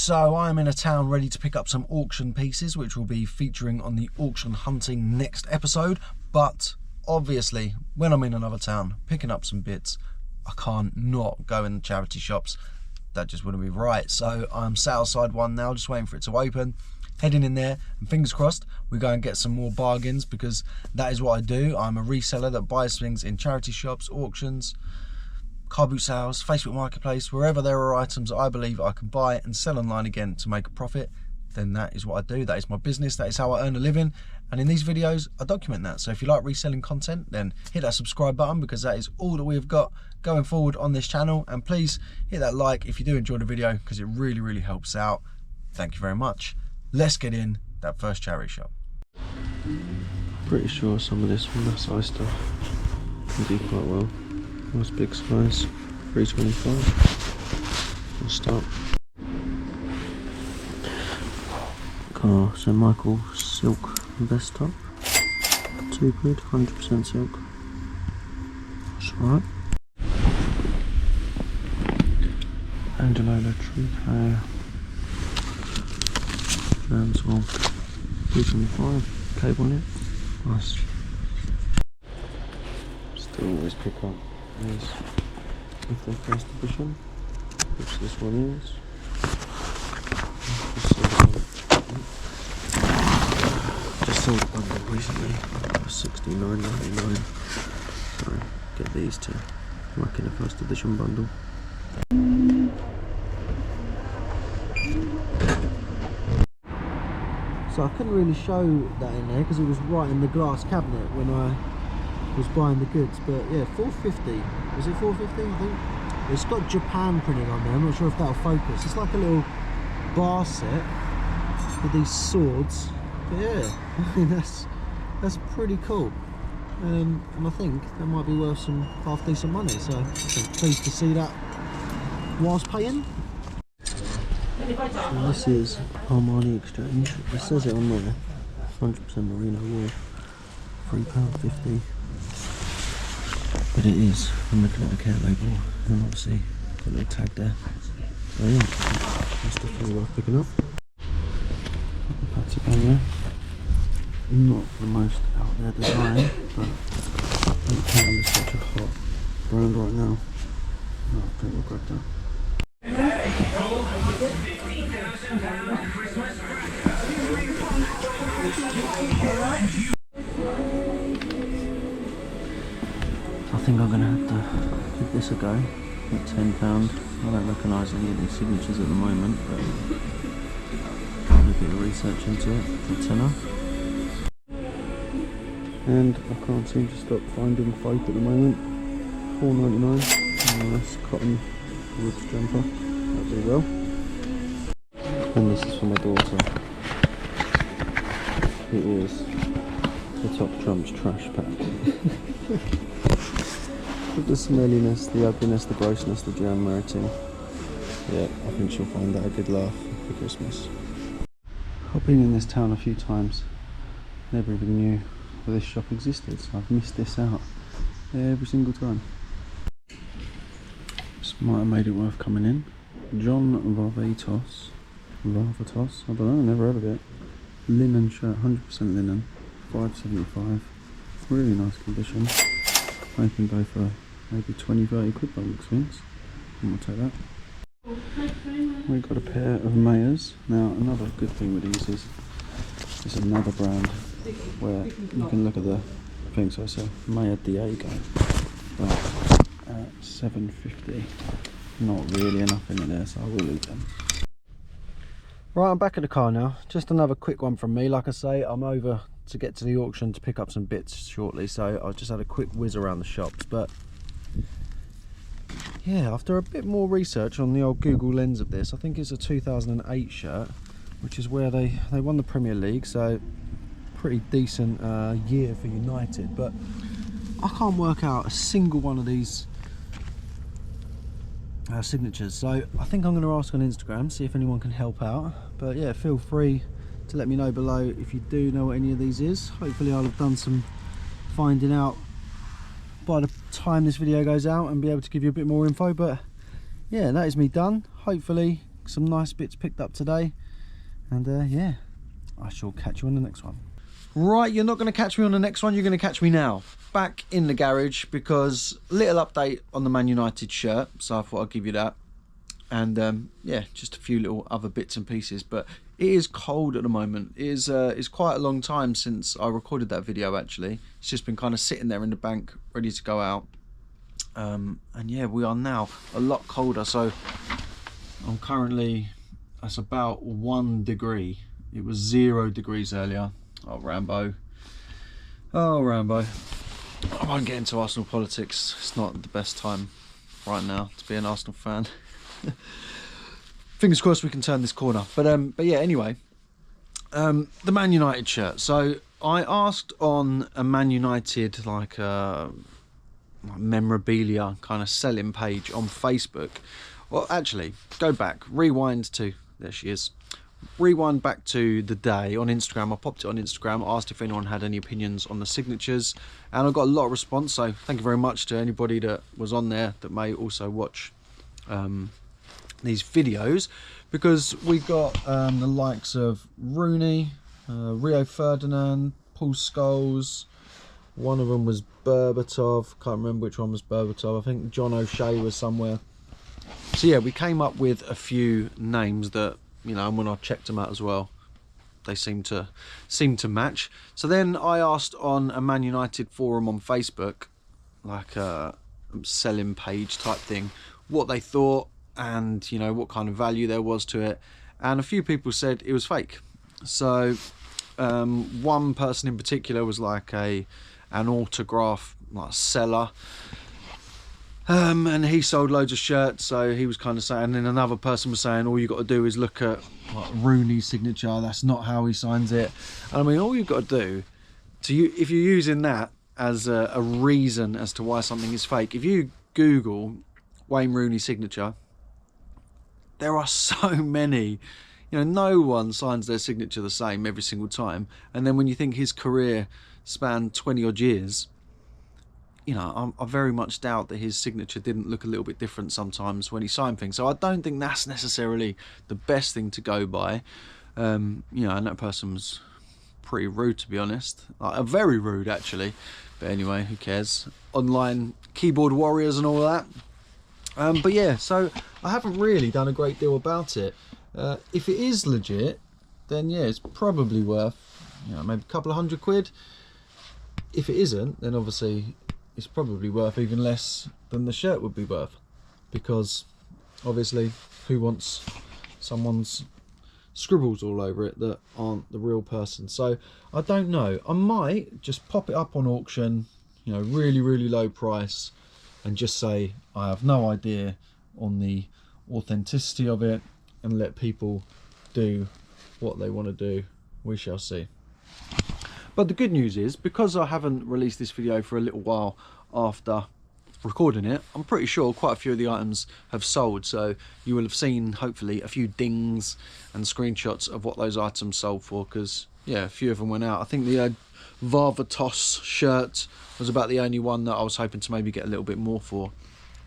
So I'm in a town ready to pick up some auction pieces, which will be featuring on the auction hunting next episode. But obviously, when I'm in another town picking up some bits, I can't not go in the charity shops. That just wouldn't be right. So I'm sat outside one now, just waiting for it to open. Heading in there, and fingers crossed, we go and get some more bargains, because that is what I do. I'm a reseller that buys things in charity shops, auctions, car boot sales, Facebook Marketplace, wherever there are items that I believe I can buy and sell online again to make a profit. Then that is what I do. That is my business. That is how I earn a living. And in these videos, I document that. So if you like reselling content, then hit that subscribe button, because that is all that we've got going forward on this channel. And please hit that like if you do enjoy the video, because it really, really helps out. Thank you very much. Let's get in that first charity shop. Pretty sure some of this from that size stuff can do quite well. Nice big size, 325. We'll start. Car, St. Michael silk vest top, £2, 100% silk. That's alright. Angelo Tree Transwell, 325, cable knit, nice. Still always pick up these with their first edition, which this one is. Just sold a bundle recently for $69.99, so get these two, like in a first edition bundle. So I couldn't really show that in there because it was right in the glass cabinet when I was buying the goods. But yeah, $4.50. Was it $4.50? I think it's got Japan printing on there. I'm not sure if that'll focus. It's like a little bar set with these swords. But yeah, I mean that's pretty cool. And I think that might be worth some half decent money. So I'm pleased to see that whilst paying. And this is Armani Exchange. It says it on there, 100% merino wool, £3.50. But it is, I'm looking at the care label, and obviously got a little tag there. So yeah, that's definitely worth picking up. Patagonia, not the most out there design, but Patagonia is such a hot brand right now. I think we'll grab that. I think I'm going to have to give this a go at £10. I don't recognise any of these signatures at the moment, but a bit of research into it for £10. And I can't seem to stop finding folk at the moment. £4.99, nice cotton wood jumper, that'll do well. And this is for my daughter. It is the Top Trumps trash pack. With the smelliness, the ugliness, the grossness, the jam meriting. Yeah, I think she'll find that a good laugh for Christmas. I've been in this town a few times. Never even knew that this shop existed, so I've missed this out every single time. This might have made it worth coming in. John Varvatos, I don't know, never heard of it. Linen shirt, 100% linen, £5.75. Really nice condition. I can go for maybe 20-30 quid by the looks of things. And we'll take that. We've got a pair of Mayors. Now another good thing with these is it's another brand where you can look at the thing. So it's a Mayer Diego, but at $7.50. Not really enough in it there, so I will leave them. Right, I'm back at the car now. Just another quick one from me. Like I say, I'm over to get to the auction to pick up some bits shortly, so I just had a quick whiz around the shops. But yeah, after a bit more research on the old Google Lens of this, I think it's a 2008 shirt, which is where they won the Premier League, so pretty decent year for United. But I can't work out a single one of these signatures, so I think I'm going to ask on Instagram, see if anyone can help out. But yeah, feel free to let me know below if you do know what any of these is. Hopefully I'll have done some finding out by the time this video goes out and be able to give you a bit more info. But yeah, that is me done. Hopefully some nice bits picked up today. And yeah, I shall catch you on the next one. Right, you're not going to catch me on the next one, you're going to catch me now. Back in the garage, because little update on the Man United shirt, so I thought I'd give you that. And yeah, just a few little other bits and pieces, but it is cold at the moment. It is it's quite a long time since I recorded that video actually. It's just been kind of sitting there in the bank, ready to go out. And yeah, we are now a lot colder, so I'm currently, that's about 1 degree. It was 0 degrees earlier. Oh, Rambo. Oh, Rambo. I won't get into Arsenal politics. It's not the best time right now to be an Arsenal fan. Fingers crossed we can turn this corner. But yeah, anyway. The Man United shirt. So I asked on a Man United like memorabilia kind of selling page on Facebook. Well, actually, go back. Rewind to... There she is. Rewind back to the day on Instagram. I popped it on Instagram, asked if anyone had any opinions on the signatures, and I got a lot of response, so thank you very much to anybody that was on there that may also watch these videos, because we got the likes of Rooney, Rio Ferdinand, Paul Scholes, one of them was Berbatov, can't remember which one was Berbatov, I think John O'Shea was somewhere. So yeah, we came up with a few names that, you know, and when I checked them out as well, they seem to match. So then I asked on a Man United forum on Facebook, like a selling page type thing, what they thought and, you know, what kind of value there was to it. And a few people said it was fake. So one person in particular was like an autograph like seller. And he sold loads of shirts, so he was kind of saying, and then another person was saying all you got to do is look at like Rooney's signature, that's not how he signs it. And I mean, all you've got to do if you're using that as a reason as to why something is fake, if you Google Wayne Rooney signature, there are so many, you know, no one signs their signature the same every single time. And then when you think his career spanned 20 odd years, you know, I very much doubt that his signature didn't look a little bit different sometimes when he signed things. So I don't think that's necessarily the best thing to go by. You know, and that person was pretty rude, to be honest. Like, very rude, actually. But anyway, who cares? Online keyboard warriors and all that. But yeah, so I haven't really done a great deal about it. If it is legit, then yeah, it's probably worth, you know, maybe a couple of £100. If it isn't, then obviously it's probably worth even less than the shirt would be worth, because obviously who wants someone's scribbles all over it that aren't the real person? So I don't know, I might just pop it up on auction, you know, really low price, and just say I have no idea on the authenticity of it, and let people do what they want to do. We shall see. But the good news is, because I haven't released this video for a little while after recording it, I'm pretty sure quite a few of the items have sold. So you will have seen, hopefully, a few dings and screenshots of what those items sold for, because, yeah, a few of them went out. I think the Varvatos shirt was about the only one that I was hoping to maybe get a little bit more for.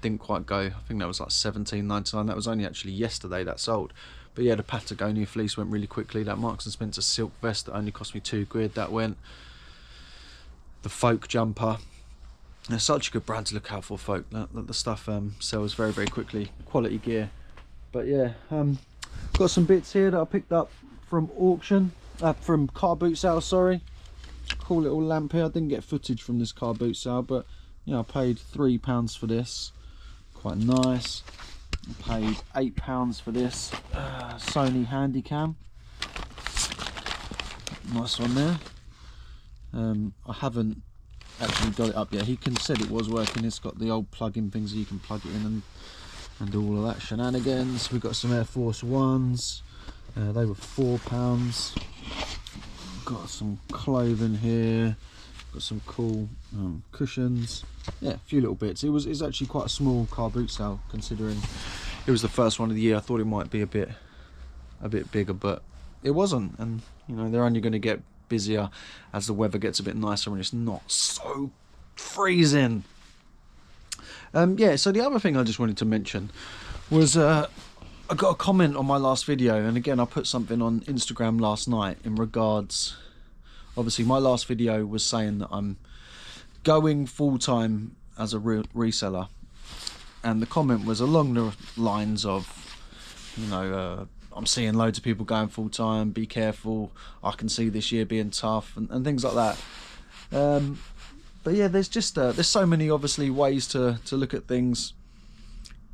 Didn't quite go. I think that was like $17.99. That was only actually yesterday that sold. But yeah, the Patagonia fleece went really quickly. That Marks & Spencer silk vest that only cost me £2, that went. The Folk jumper. They're such a good brand to look out for, Folk. The stuff sells very quickly. Quality gear. But yeah, got some bits here that I picked up from auction. From car boot sale, sorry. Cool little lamp here. I didn't get footage from this car boot sale, but yeah, I paid £3 for this. Quite nice. I paid £8 for this Sony Handycam. Nice one there. I haven't actually got it up yet. He said it was working. It's got the old plug-in things that you can plug it in and all of that shenanigans. We've got some Air Force Ones. They were £4. Got some clothing here. Got some cool cushions. Yeah, a few little bits. It's actually quite a small car boot sale, considering it was the first one of the year. I thought it might be a bit bigger, but it wasn't. And you know, they're only going to get busier as the weather gets a bit nicer and it's not so freezing. Yeah, so the other thing I just wanted to mention was I got a comment on my last video, and again I put something on Instagram last night in regards, obviously my last video was saying that I'm going full-time as a reseller, and the comment was along the lines of, you know, I'm seeing loads of people going full-time, be careful, I can see this year being tough, and things like that. But yeah, there's just there's so many obviously ways to look at things,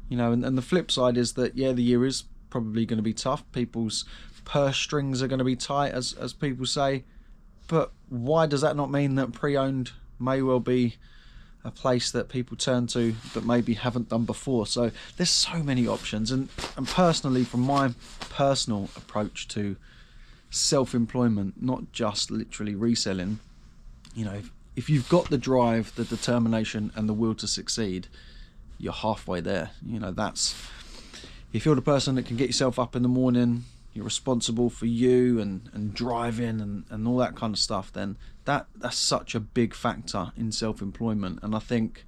you know, and the flip side is that, yeah, the year is probably going to be tough. People's purse strings are going to be tight, as people say. But why does that not mean that pre-owned may well be a place that people turn to that maybe haven't done before? So there's so many options. And personally, from my personal approach to self-employment, not just literally reselling, you know, if you've got the drive, the determination and the will to succeed, you're halfway there. You know, that's, if you're the person that can get yourself up in the morning, you're responsible for you and driving and all that kind of stuff, then that's such a big factor in self-employment. And I think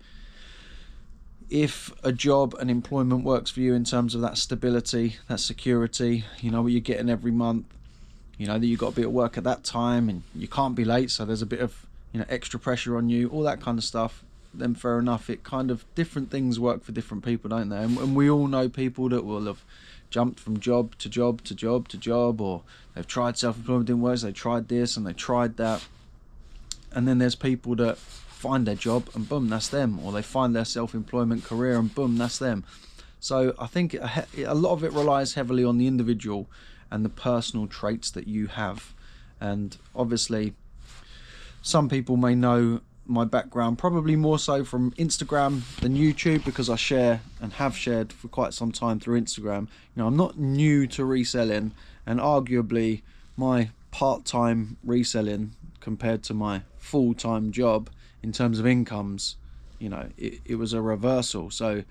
if a job and employment works for you in terms of that stability, that security, you know what you're getting every month, you know that you've got to be at work at that time and you can't be late, so there's a bit of, you know, extra pressure on you, all that kind of stuff, then fair enough. It kind of, different things work for different people, don't they? And we all know people that will have jumped from job to job to job to job, or they've tried self-employment, didn't work, so they tried this and they tried that. And then there's people that find their job and boom, that's them, or they find their self-employment career and boom, that's them. So I think a lot of it relies heavily on the individual and the personal traits that you have. And obviously some people may know my background probably more so from Instagram than YouTube, because I share and have shared for quite some time through Instagram. You know, I'm not new to reselling, and arguably my part-time reselling compared to my full-time job in terms of incomes, you know, it was a reversal. So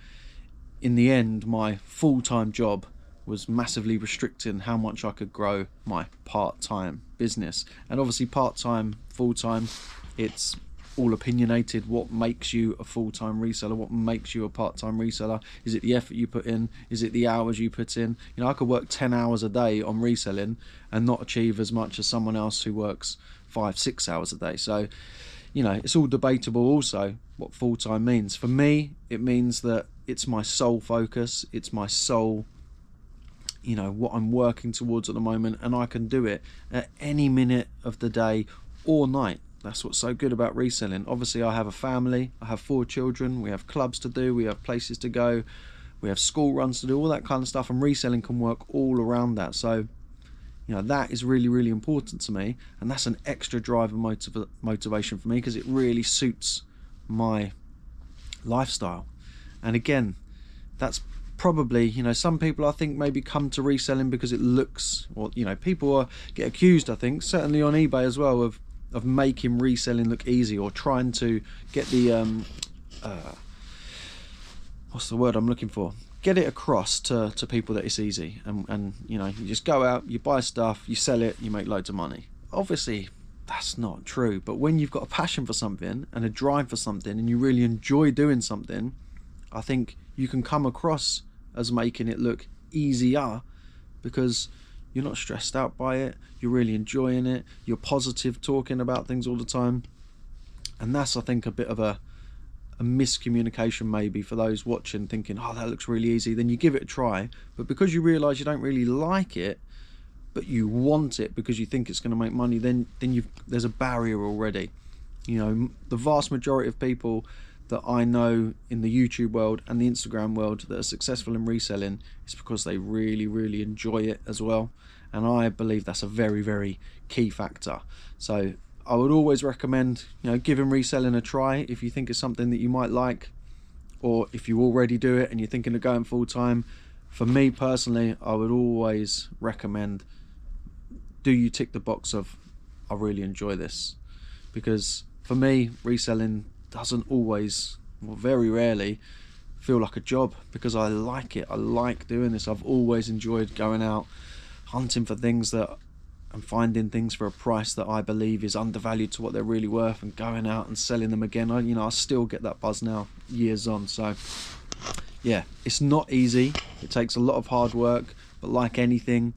in the end, my full-time job was massively restricting how much I could grow my part-time business. And obviously part-time, full-time, it's all opinionated. What makes you a full-time reseller? What makes you a part-time reseller? Is it the effort you put in? Is it the hours you put in? You know, I could work 10 hours a day on reselling and not achieve as much as someone else who works 5-6 hours a day. So, you know, it's all debatable also what full-time means. For me, it means that it's my sole focus, it's my sole, you know, what I'm working towards at the moment, and I can do it at any minute of the day or night. That's what's so good about reselling. Obviously I have a family, I have 4 children, we have clubs to do, we have places to go, we have school runs to do, all that kind of stuff, and reselling can work all around that. So, you know, that is really, really important to me, and that's an extra drive and motivation for me, because it really suits my lifestyle. And again, that's probably, you know, some people I think maybe come to reselling because it looks, or, you know, people get accused, I think, certainly on eBay as well, of making reselling look easy, or trying to get the what's the word I'm looking for, get it across to people that it's easy, and you know, you just go out, you buy stuff, you sell it, you make loads of money. Obviously that's not true, but when you've got a passion for something and a drive for something and you really enjoy doing something, I think you can come across as making it look easier, because you're not stressed out by it, you're really enjoying it, you're positive, talking about things all the time. And that's, I think, a bit of a miscommunication maybe for those watching, thinking, oh, that looks really easy. Then you give it a try, but because you realise you don't really like it, but you want it because you think it's going to make money, then there's a barrier already. You know, the vast majority of people that I know in the YouTube world and the Instagram world that are successful in reselling is because they really, really enjoy it as well. And I believe that's a very, very key factor. So I would always recommend, you know, giving reselling a try if you think it's something that you might like, or if you already do it and you're thinking of going full time. For me personally, I would always recommend, do you tick the box of, I really enjoy this? Because for me, reselling doesn't always, or very rarely, feel like a job, because I like it. I like doing this. I've always enjoyed going out hunting for things that, and finding things for a price that I believe is undervalued to what they're really worth, and going out and selling them again. I still get that buzz now, years on. So yeah, it's not easy. It takes a lot of hard work, but like anything,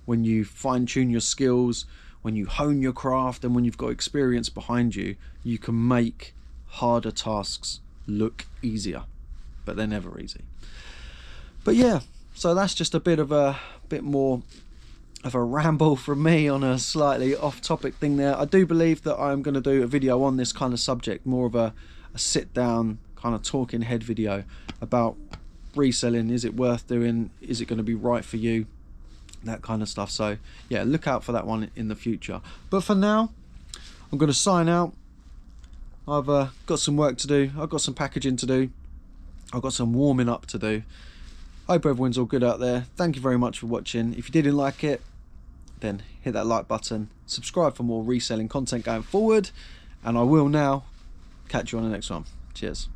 when you fine-tune your skills, when you hone your craft, and when you've got experience behind you, you can make harder tasks look easier, but they're never easy. But yeah, so that's just a bit more of a ramble from me on a slightly off-topic thing there. I do believe that I'm going to do a video on this kind of subject, more of a sit-down kind of talking head video about reselling. Is it worth doing? Is it going to be right for you? That kind of stuff. So yeah, look out for that one in the future. But for now, I'm going to sign out. I've got some work to do. I've got some packaging to do. I've got some warming up to do. Hope everyone's all good out there. Thank you very much for watching. If you didn't like it, then hit that like button. Subscribe for more reselling content going forward. And I will now catch you on the next one. Cheers.